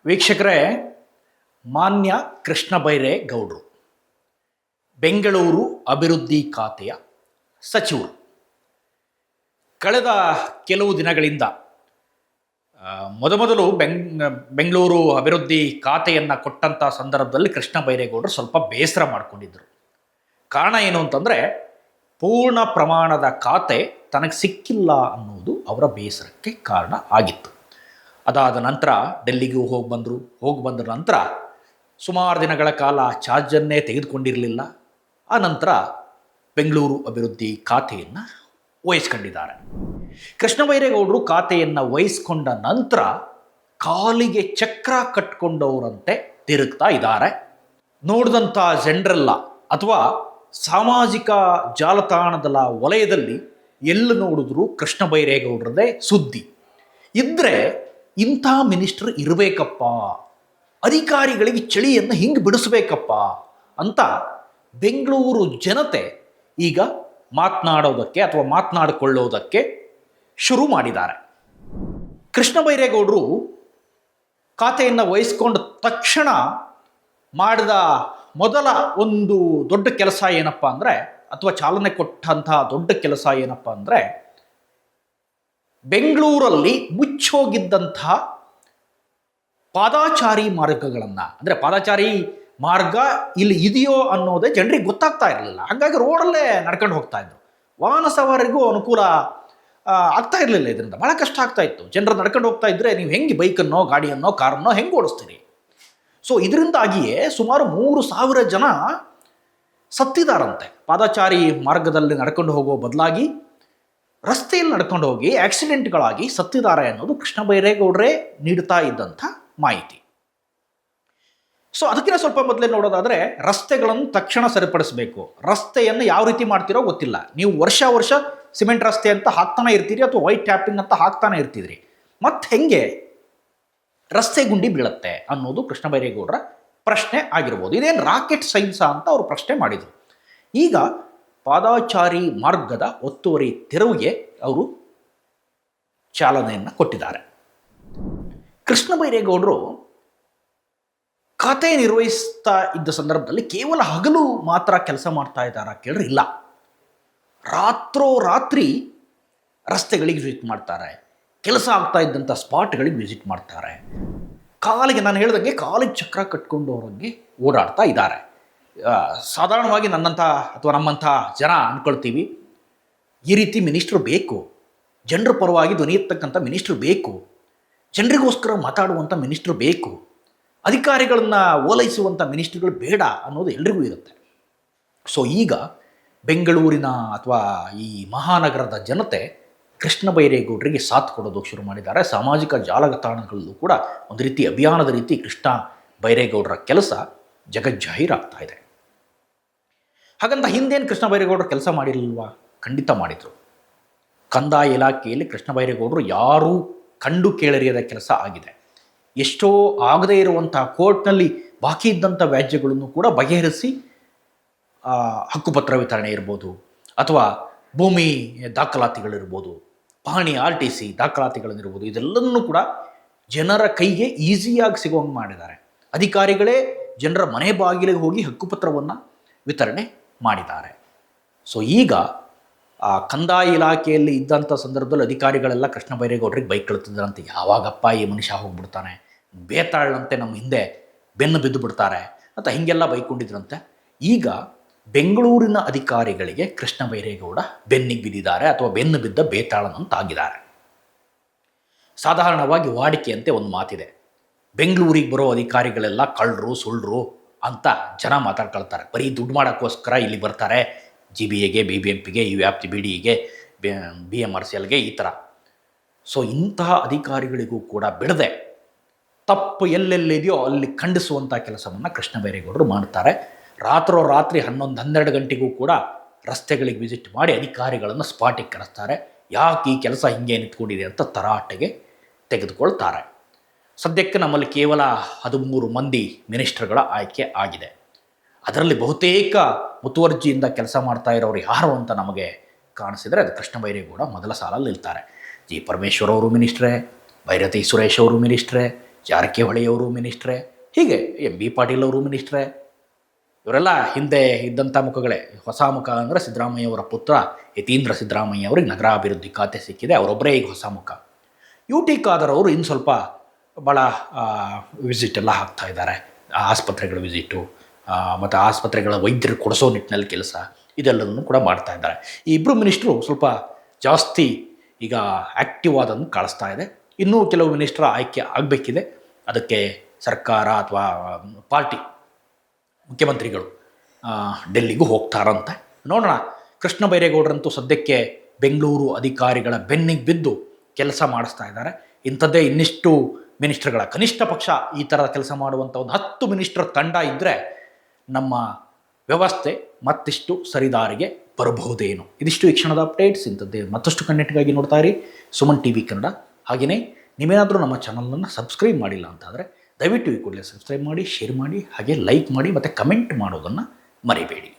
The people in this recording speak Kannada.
ವೀಕ್ಷಕರೇ, ಮಾನ್ಯ ಕೃಷ್ಣ ಬೈರೇಗೌಡರು ಬೆಂಗಳೂರು ಅಭಿವೃದ್ಧಿ ಖಾತೆಯ ಸಚಿವರು ಕಳೆದ ಕೆಲವು ದಿನಗಳಿಂದ ಮೊದಮೊದಲು ಬೆಂಗಳೂರು ಅಭಿವೃದ್ಧಿ ಖಾತೆಯನ್ನು ಕೊಟ್ಟಂಥ ಸಂದರ್ಭದಲ್ಲಿ ಕೃಷ್ಣ ಬೈರೇಗೌಡರು ಸ್ವಲ್ಪ ಬೇಸರ ಮಾಡಿಕೊಂಡಿದ್ದರು. ಕಾರಣ ಏನು ಅಂತಂದರೆ, ಪೂರ್ಣ ಪ್ರಮಾಣದ ಖಾತೆ ತನಗೆ ಸಿಕ್ಕಿಲ್ಲ ಅನ್ನೋದು ಅವರ ಬೇಸರಕ್ಕೆ ಕಾರಣ ಆಗಿತ್ತು. ಅದಾದ ನಂತರ ಡೆಲ್ಲಿಗೂ ಹೋಗಿ ಬಂದ ನಂತರ ಸುಮಾರು ದಿನಗಳ ಕಾಲ ಚಾರ್ಜನ್ನೇ ತೆಗೆದುಕೊಂಡಿರಲಿಲ್ಲ. ಆ ನಂತರ ಬೆಂಗಳೂರು ಅಭಿವೃದ್ಧಿ ಖಾತೆಯನ್ನು ವಹಿಸ್ಕೊಂಡಿದ್ದಾರೆ. ಕೃಷ್ಣ ಬೈರೇಗೌಡರು ಖಾತೆಯನ್ನು ವಹಿಸ್ಕೊಂಡ ನಂತರ ಕಾಲಿಗೆ ಚಕ್ರ ಕಟ್ಕೊಂಡವರಂತೆ ತಿರುಗ್ತಾ ಇದ್ದಾರೆ. ನೋಡಿದಂಥ ಜನರೆಲ್ಲ ಅಥವಾ ಸಾಮಾಜಿಕ ಜಾಲತಾಣದ ವಲಯದಲ್ಲಿ ಎಲ್ಲಿ ನೋಡಿದ್ರು ಕೃಷ್ಣ ಬೈರೇಗೌಡರದೇ ಸುದ್ದಿ. ಇದ್ದರೆ ಇಂಥ ಮಿನಿಸ್ಟರ್ ಇರಬೇಕಪ್ಪ, ಅಧಿಕಾರಿಗಳಿಗೆ ಚಳಿಯನ್ನು ಹಿಂಗೆ ಬಿಡಿಸ್ಬೇಕಪ್ಪ ಅಂತ ಬೆಂಗಳೂರು ಜನತೆ ಈಗ ಮಾತನಾಡೋದಕ್ಕೆ ಅಥವಾ ಮಾತನಾಡಿಕೊಳ್ಳೋದಕ್ಕೆ ಶುರು ಮಾಡಿದ್ದಾರೆ. ಕೃಷ್ಣ ಬೈರೇಗೌಡರು ಖಾತೆಯನ್ನು ವಹಿಸ್ಕೊಂಡ ತಕ್ಷಣ ಮಾಡಿದ ಮೊದಲ ಒಂದು ದೊಡ್ಡ ಕೆಲಸ ಏನಪ್ಪ ಅಂದರೆ, ಅಥವಾ ಚಾಲನೆ ಕೊಟ್ಟಂತಹ ದೊಡ್ಡ ಕೆಲಸ ಏನಪ್ಪ ಅಂದರೆ, ಬೆಂಗಳೂರಲ್ಲಿ ಮುಚ್ಚೋಗಿದ್ದಂತಹ ಪಾದಾಚಾರಿ ಮಾರ್ಗಗಳನ್ನು, ಅಂದರೆ ಪಾದಾಚಾರಿ ಮಾರ್ಗ ಇಲ್ಲಿ ಇದೆಯೋ ಅನ್ನೋದೇ ಜನರಿಗೆ ಗೊತ್ತಾಗ್ತಾ ಇರಲಿಲ್ಲ. ಹಾಗಾಗಿ ರೋಡಲ್ಲೇ ನಡ್ಕೊಂಡು ಹೋಗ್ತಾ ಇದ್ರು. ವಾಹನ ಸವಾರಿಗೂ ಅನುಕೂಲ ಆಗ್ತಾ ಇರಲಿಲ್ಲ. ಇದರಿಂದ ಭಾಳ ಕಷ್ಟ ಆಗ್ತಾ ಇತ್ತು. ಜನರು ನಡ್ಕೊಂಡು ಹೋಗ್ತಾ ಇದ್ದರೆ ನೀವು ಹೆಂಗೆ ಬೈಕನ್ನೋ ಗಾಡಿಯನ್ನೋ ಕಾರನ್ನೋ ಹೆಂಗೆ ಓಡಿಸ್ತೀರಿ? ಸೊ ಇದರಿಂದಾಗಿಯೇ ಸುಮಾರು 3,000 ಜನ ಸತ್ತಿದಾರಂತೆ. ಪಾದಚಾರಿ ಮಾರ್ಗದಲ್ಲಿ ನಡ್ಕೊಂಡು ಹೋಗೋ ಬದಲಾಗಿ ರಸ್ತೆಯಲ್ಲಿ ನಡ್ಕೊಂಡು ಹೋಗಿ ಆಕ್ಸಿಡೆಂಟ್ಗಳಾಗಿ ಸತ್ತಿದ್ದಾರೆ ಅನ್ನೋದು ಕೃಷ್ಣ ಬೈರೇಗೌಡರೇ ನೀಡ್ತಾ ಇದ್ದಂಥ ಮಾಹಿತಿ. ಸೊ ಅದಕ್ಕಿಂತ ಸ್ವಲ್ಪ ಮೊದಲೇ ನೋಡೋದಾದರೆ, ರಸ್ತೆಗಳನ್ನು ತಕ್ಷಣ ಸರಿಪಡಿಸಬೇಕು. ರಸ್ತೆಯನ್ನು ಯಾವ ರೀತಿ ಮಾಡ್ತಿರೋ ಗೊತ್ತಿಲ್ಲ. ನೀವು ವರ್ಷ ಸಿಮೆಂಟ್ ರಸ್ತೆ ಅಂತ ಹಾಕ್ತಾನೆ ಇರ್ತೀರಿ, ಅಥವಾ ವೈಟ್ ಟ್ಯಾಪಿಂಗ್ ಅಂತ ಹಾಕ್ತಾನೆ ಇರ್ತಿದ್ರಿ. ಮತ್ತು ಹೆಂಗೆ ರಸ್ತೆ ಗುಂಡಿ ಬೀಳುತ್ತೆ ಅನ್ನೋದು ಕೃಷ್ಣ ಬೈರೇಗೌಡರ ಪ್ರಶ್ನೆ ಆಗಿರ್ಬೋದು. ಇದೇನು ರಾಕೆಟ್ ಸೈನ್ಸಾ ಅಂತ ಅವರು ಪ್ರಶ್ನೆ ಮಾಡಿದರು. ಈಗ ಪಾದಾಚಾರಿ ಮಾರ್ಗದ ಒತ್ತುವರಿ ತೆರವಿಗೆ ಅವರು ಚಾಲನೆಯನ್ನು ಕೊಟ್ಟಿದ್ದಾರೆ. ಕೃಷ್ಣ ಬೈರೇಗೌಡರು ಖಾತೆ ನಿರ್ವಹಿಸ್ತಾ ಇದ್ದ ಸಂದರ್ಭದಲ್ಲಿ ಕೇವಲ ಹಗಲು ಮಾತ್ರ ಕೆಲಸ ಮಾಡ್ತಾ ಇದ್ದಾರಾ ಕೇಳಿದ್ರೆ ಇಲ್ಲ. ರಾತ್ರಿ ರಸ್ತೆಗಳಿಗೆ ವಿಸಿಟ್ ಮಾಡ್ತಾರೆ, ಕೆಲಸ ಆಗ್ತಾ ಇದ್ದಂಥ ಸ್ಪಾಟ್ಗಳಿಗೆ ವಿಸಿಟ್ ಮಾಡ್ತಾರೆ. ಕಾಲಿಗೆ, ನಾನು ಹೇಳ್ದಂಗೆ ಕಾಲಿಗೆ ಚಕ್ರ ಕಟ್ಕೊಂಡವ್ರಿಗೆ ಓಡಾಡ್ತಾ ಇದ್ದಾರೆ. ಸಾಧಾರಣವಾಗಿ ನನ್ನಂಥ ಅಥವಾ ನಮ್ಮಂಥ ಜನ ಅಂದ್ಕೊಳ್ತೀವಿ, ಈ ರೀತಿ ಮಿನಿಸ್ಟ್ರು ಬೇಕು, ಜನರ ಪರವಾಗಿ ಧ್ವನಿ ಎತ್ತಕ್ಕಂಥ ಮಿನಿಸ್ಟ್ರು ಬೇಕು, ಜನರಿಗೋಸ್ಕರ ಮಾತಾಡುವಂಥ ಮಿನಿಸ್ಟ್ರು ಬೇಕು, ಅಧಿಕಾರಿಗಳನ್ನು ಓಲೈಸುವಂಥ ಮಿನಿಸ್ಟ್ರುಗಳು ಬೇಡ ಅನ್ನೋದು ಎಲ್ರಿಗೂ ಇರುತ್ತೆ. ಸೊ ಈಗ ಬೆಂಗಳೂರಿನ ಅಥವಾ ಈ ಮಹಾನಗರದ ಜನತೆ ಕೃಷ್ಣ ಬೈರೇಗೌಡರಿಗೆ ಸಾಥ್ ಕೊಡೋದಕ್ಕೆ ಶುರು ಮಾಡಿದ್ದಾರೆ. ಸಾಮಾಜಿಕ ಜಾಲತಾಣಗಳಲ್ಲೂ ಕೂಡ ಒಂದು ರೀತಿ ಅಭಿಯಾನದ ರೀತಿ ಕೃಷ್ಣ ಬೈರೇಗೌಡರ ಕೆಲಸ ಜಗಜ್ಜಾಹೀರಾಗ್ತಾ ಇದೆ. ಹಾಗಂತ ಹಿಂದೇನು ಕೃಷ್ಣ ಬೈರೇಗೌಡರು ಕೆಲಸ ಮಾಡಿರಲಿಲ್ವಾ? ಖಂಡಿತ ಮಾಡಿದರು. ಕಂದಾಯ ಇಲಾಖೆಯಲ್ಲಿ ಕೃಷ್ಣ ಬೈರೇಗೌಡರು ಯಾರೂ ಕಂಡು ಕೇಳರಿಯದ ಕೆಲಸ ಆಗಿದೆ. ಎಷ್ಟೋ ಆಗದೇ ಇರುವಂಥ ಕೋರ್ಟ್ನಲ್ಲಿ ಬಾಕಿ ಇದ್ದಂಥ ವ್ಯಾಜ್ಯಗಳನ್ನು ಕೂಡ ಬಗೆಹರಿಸಿ, ಹಕ್ಕುಪತ್ರ ವಿತರಣೆ ಇರ್ಬೋದು, ಅಥವಾ ಭೂಮಿ ದಾಖಲಾತಿಗಳಿರ್ಬೋದು, ಪಹಣಿ RTC ದಾಖಲಾತಿಗಳಿರ್ಬೋದು, ಇದೆಲ್ಲವನ್ನೂ ಕೂಡ ಜನರ ಕೈಗೆ ಈಸಿಯಾಗಿ ಸಿಗೋಂಗೆ ಮಾಡಿದ್ದಾರೆ. ಅಧಿಕಾರಿಗಳೇ ಜನರ ಮನೆ ಬಾಗಿಲಿಗೆ ಹೋಗಿ ಹಕ್ಕುಪತ್ರವನ್ನು ವಿತರಣೆ ಮಾಡಿದ್ದಾರೆ. ಸೊ ಈಗ ಕಂದಾಯ ಇಲಾಖೆಯಲ್ಲಿ ಇದ್ದಂಥ ಸಂದರ್ಭದಲ್ಲಿ ಅಧಿಕಾರಿಗಳೆಲ್ಲ ಕೃಷ್ಣ ಬೈರೇಗೌಡರಿಗೆ ಬೈಕ್ ಕಳ್ತಿದ್ರಂತೆ. ಯಾವಾಗಪ್ಪ ಈ ಮನುಷ್ಯ ಹೋಗ್ಬಿಡ್ತಾನೆ, ಬೇತಾಳಂತೆ ನಮ್ಮ ಹಿಂದೆ ಬೆನ್ನು ಬಿದ್ದು ಬಿಡ್ತಾರೆ ಅಂತ ಹೀಗೆಲ್ಲ ಬೈಕೊಂಡಿದ್ರಂತೆ. ಈಗ ಬೆಂಗಳೂರಿನ ಅಧಿಕಾರಿಗಳಿಗೆ ಕೃಷ್ಣ ಬೈರೇಗೌಡ ಬೆನ್ನಿಗೆ ಬಿದ್ದಿದ್ದಾರೆ, ಅಥವಾ ಬೆನ್ನು ಬಿದ್ದ ಬೇತಾಳನಂತಾಗಿದ್ದಾರೆ. ಸಾಧಾರಣವಾಗಿ ವಾಡಿಕೆಯಂತೆ ಒಂದು ಮಾತಿದೆ, ಬೆಂಗಳೂರಿಗೆ ಬರೋ ಅಧಿಕಾರಿಗಳೆಲ್ಲ ಕಳ್ಳರು ಸುಳ್ಳರು ಅಂತ ಜನ ಮಾತಾಡ್ಕೊಳ್ತಾರೆ. ಬರೀ ದುಡ್ಡು ಮಾಡೋಕ್ಕೋಸ್ಕರ ಇಲ್ಲಿ ಬರ್ತಾರೆ, GBAಗೆ, BBMPಗೆ, ಈ ವ್ಯಾಪ್ತಿ BDEಗೆ, BMRCLಗೆ, ಈ ಥರ. ಸೊ ಇಂತಹ ಅಧಿಕಾರಿಗಳಿಗೂ ಕೂಡ ಬಿಡದೆ ತಪ್ಪು ಎಲ್ಲೆಲ್ಲಿದೆಯೋ ಅಲ್ಲಿ ಖಂಡಿಸುವಂಥ ಕೆಲಸವನ್ನು ಕೃಷ್ಣ ಬೈರೇಗೌಡರು ಮಾಡ್ತಾರೆ. ರಾತ್ರಿ 11-12 ಗಂಟೆಗೂ ಕೂಡ ರಸ್ತೆಗಳಿಗೆ ವಿಸಿಟ್ ಮಾಡಿ ಅಧಿಕಾರಿಗಳನ್ನು ಸ್ಪಾಟಿಗೆ ಕರೆಸ್ತಾರೆ. ಯಾಕೆ ಈ ಕೆಲಸ ಹಿಂಗೆ ನಿಂತ್ಕೊಂಡಿದೆ ಅಂತ ತರಾಟೆಗೆ ತೆಗೆದುಕೊಳ್ತಾರೆ. ಸದ್ಯಕ್ಕೆ ನಮ್ಮಲ್ಲಿ ಕೇವಲ 13 ಮಂದಿ ಮಿನಿಸ್ಟರ್ಗಳ ಆಯ್ಕೆ ಆಗಿದೆ. ಅದರಲ್ಲಿ ಬಹುತೇಕ ಮುತುವರ್ಜಿಯಿಂದ ಕೆಲಸ ಮಾಡ್ತಾ ಇರೋರು ಯಾರು ಅಂತ ನಮಗೆ ಕಾಣಿಸಿದರೆ ಅದು ಕೃಷ್ಣ ಬೈರೇಗೌಡ ಮೊದಲ ಸಾಲಲ್ಲಿ ನಿಲ್ತಾರೆ. ಜಿ ಪರಮೇಶ್ವರ್ ಅವರು ಮಿನಿಸ್ಟ್ರೇ, ಭೈರತಿ ಸುರೇಶ್ ಅವರು ಮಿನಿಸ್ಟ್ರೇ, ಜಾರಕಿಹೊಳಿಯವರು ಮಿನಿಸ್ಟ್ರೇ, ಹೀಗೆ ಎಂ.ಬಿ. ಪಾಟೀಲ್ ಅವರು ಮಿನಿಸ್ಟ್ರೇ. ಇವರೆಲ್ಲ ಹಿಂದೆ ಇದ್ದಂಥ ಮುಖಗಳೇ. ಹೊಸ ಮುಖ ಅಂದರೆ ಸಿದ್ದರಾಮಯ್ಯವರ ಪುತ್ರ ಯತೀಂದ್ರ ಸಿದ್ದರಾಮಯ್ಯ ಅವರಿಗೆ ನಗರಾಭಿವೃದ್ಧಿ ಖಾತೆ ಸಿಕ್ಕಿದೆ, ಅವರೊಬ್ಬರೇ ಈಗ ಹೊಸ ಮುಖ. ಯು ಟಿ ಖಾದರ್ ಅವರು ಇನ್ನು ಸ್ವಲ್ಪ ಭಾಳ ವಿಸಿಟ್ ಎಲ್ಲ ಹಾಕ್ತಾ ಇದ್ದಾರೆ, ಆಸ್ಪತ್ರೆಗಳ ವಿಸಿಟು ಮತ್ತು ಆಸ್ಪತ್ರೆಗಳ ವೈದ್ಯರು ಕೊಡಿಸೋ ನಿಟ್ಟಿನಲ್ಲಿ ಕೆಲಸ, ಇದೆಲ್ಲದನ್ನು ಕೂಡ ಮಾಡ್ತಾ ಇದ್ದಾರೆ. ಈ ಇಬ್ಬರು ಮಿನಿಸ್ಟ್ರು ಸ್ವಲ್ಪ ಜಾಸ್ತಿ ಈಗ ಆ್ಯಕ್ಟಿವ್ ಆದನ್ನು ಕಾಣಿಸ್ತಾ ಇದೆ. ಇನ್ನೂ ಕೆಲವು ಮಿನಿಸ್ಟ್ರ ಆಯ್ಕೆ ಆಗಬೇಕಿದೆ. ಅದಕ್ಕೆ ಸರ್ಕಾರ ಅಥವಾ ಪಾರ್ಟಿ ಮುಖ್ಯಮಂತ್ರಿಗಳು ಡೆಲ್ಲಿಗೂ ಹೋಗ್ತಾರಂತೆ, ನೋಡೋಣ. ಕೃಷ್ಣ ಬೈರೇಗೌಡರಂತೂ ಸದ್ಯಕ್ಕೆ ಬೆಂಗಳೂರು ಅಧಿಕಾರಿಗಳ ಬೆನ್ನಿಗೆ ಬಿದ್ದು ಕೆಲಸ ಮಾಡಿಸ್ತಾ ಇದ್ದಾರೆ. ಇಂಥದ್ದೇ ಇನ್ನಿಷ್ಟು ಮಿನಿಸ್ಟ್ರುಗಳ, ಕನಿಷ್ಠ ಪಕ್ಷ ಈ ಥರ ಕೆಲಸ ಮಾಡುವಂಥ ಒಂದು 10 ಮಿನಿಸ್ಟ್ರ ತಂಡ ಇದ್ದರೆ ನಮ್ಮ ವ್ಯವಸ್ಥೆ ಮತ್ತಿಷ್ಟು ಸರಿದಾರಿಗೆ ಬರಬಹುದೇನು. ಇದಿಷ್ಟು ಈ ಕ್ಷಣದ ಅಪ್ಡೇಟ್ಸ್. ಇಂಥದ್ದೇ ಮತ್ತಷ್ಟು ಕಂಟೆಂಟ್ಗಾಗಿ ನೋಡ್ತಾ ಇರಿ ಸುಮನ್ ಟಿವಿ ಕನ್ನಡ. ಹಾಗೆಯೇ ನೀವೇನಾದರೂ ನಮ್ಮ ಚಾನಲನ್ನು ಸಬ್ಸ್ಕ್ರೈಬ್ ಮಾಡಿಲ್ಲ ಅಂತಾದರೆ ದಯವಿಟ್ಟು ಈ ಕೂಡಲೇ ಸಬ್ಸ್ಕ್ರೈಬ್ ಮಾಡಿ, ಶೇರ್ ಮಾಡಿ, ಹಾಗೆ ಲೈಕ್ ಮಾಡಿ ಮತ್ತು ಕಮೆಂಟ್ ಮಾಡೋದನ್ನು ಮರಿಬೇಡಿ.